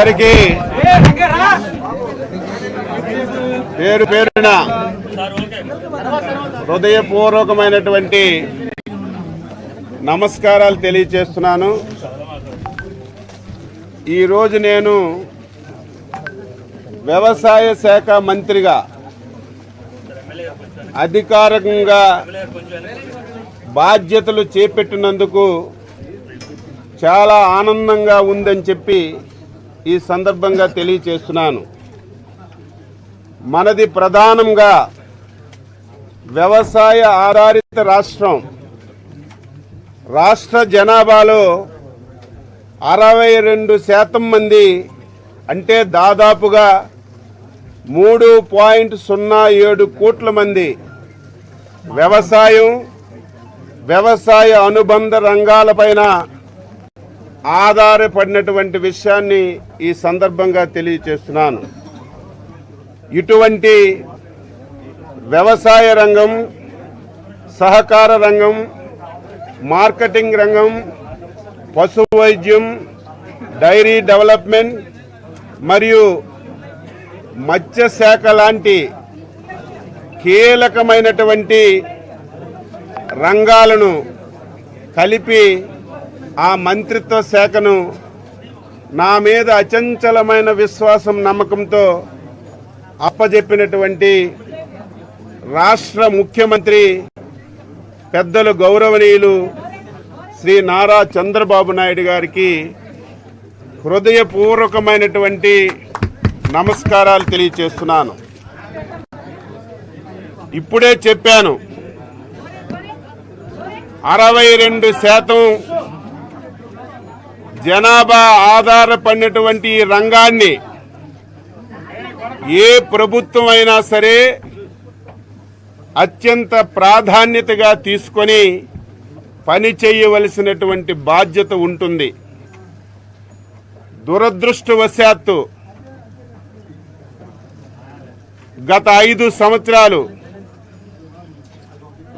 అందరికీ పేరు పేరున హృదయపూర్వకమైనటువంటి నమస్కారాలు తెలియజేస్తున్నాను. ఈరోజు నేను వ్యవసాయ శాఖ మంత్రిగా అధికారికంగా బాధ్యతలు చేపట్టినందుకు చాలా ఆనందంగా ఉందని చెప్పి ఈ సందర్భంగా తెలియజేస్తున్నాను. మనది ప్రధానంగా వ్యవసాయ ఆధారిత రాష్ట్రం. రాష్ట్ర జనాభాలో 62% మంది అంటే దాదాపుగా 3.07 కోట్ల మంది వ్యవసాయ అనుబంధ రంగాలపైన ఆధారపడినటువంటి విషయాన్ని ఈ సందర్భంగా తెలియజేస్తున్నాను. ఇటువంటి వ్యవసాయ రంగం, సహకార రంగం, మార్కెటింగ్ రంగం, పశు వైద్యం, డైరీ డెవలప్మెంట్ మరియు మత్స్య శాఖ లాంటి కీలకమైనటువంటి రంగాలను కలిపి ఆ మంత్రిత్వ శాఖను నా మీద అచంచలమైన విశ్వాసం, నమ్మకంతో అప్పజెప్పినటువంటి రాష్ట్ర ముఖ్యమంత్రి పెద్దలు గౌరవనీయులు శ్రీ నారా చంద్రబాబు నాయుడు గారికి హృదయపూర్వకమైనటువంటి నమస్కారాలు తెలియజేస్తున్నాను. ఇప్పుడే చెప్పాను, 62% జనాభా ఆధారపడినటువంటి ఈ రంగాన్ని ఏ ప్రభుత్వం అయినా సరే అత్యంత ప్రాధాన్యతగా తీసుకొని పని చేయవలసినటువంటి బాధ్యత ఉంటుంది. దురదృష్టవశాత్తు గత 5 సంవత్సరాలు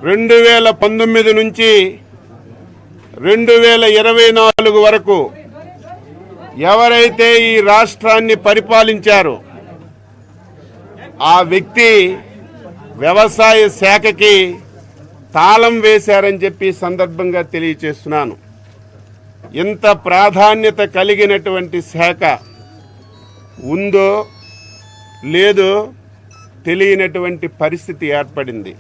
2019 నుంచి 2024 వరకు ఎవరైతే ఈ రాష్ట్రాన్ని పరిపాలించారో ఆ వ్యక్తి వ్యవసాయ శాఖకి తాళం వేశారని చెప్పి సందర్భంగా తెలియజేస్తున్నాను. ఇంత ప్రాధాన్యత కలిగినటువంటి శాఖ ఉందో లేదో తెలియనటువంటి పరిస్థితి ఏర్పడింది.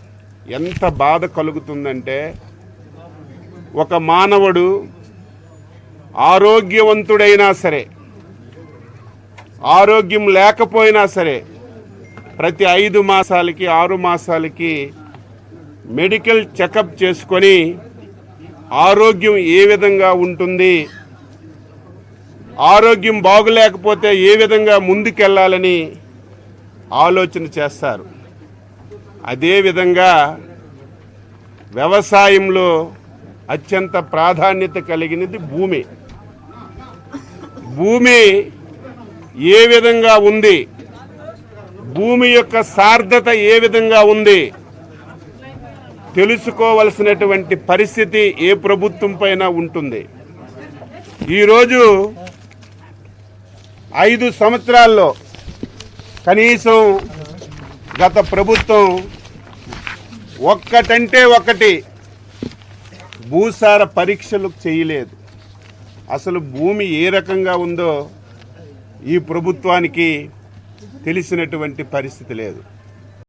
ఎంత బాధ కలుగుతుందంటే, ఒక మానవుడు ఆరోగ్యవంతుడైనా సరే, ఆరోగ్యం లేకపోయినా సరే ప్రతి 5 మాసాలకి 6 మాసాలకి మెడికల్ చెకప్ చేసుకొని ఆరోగ్యం ఏ విధంగా ఉంటుంది, ఆరోగ్యం బాగులేకపోతే ఏ విధంగా ముందుకెళ్ళాలని ఆలోచన చేస్తారు. అదేవిధంగా వ్యవసాయంలో అత్యంత ప్రాధాన్యత కలిగినది భూమి. భూమి ఏ విధంగా ఉంది, భూమి యొక్క సార్థత ఏ విధంగా ఉంది తెలుసుకోవలసినటువంటి పరిస్థితి ఏ ప్రభుత్వం పైన ఉంటుంది. ఈరోజు 5 సంవత్సరాల్లో కనీసం గత ప్రభుత్వం ఒక్కటంటే ఒకటి భూసార పరీక్షలు చేయలేదు. అసలు భూమి ఏ రకంగా ఉందో ఈ ప్రభుత్వానికి తెలిసినటువంటి పరిస్థితి లేదు.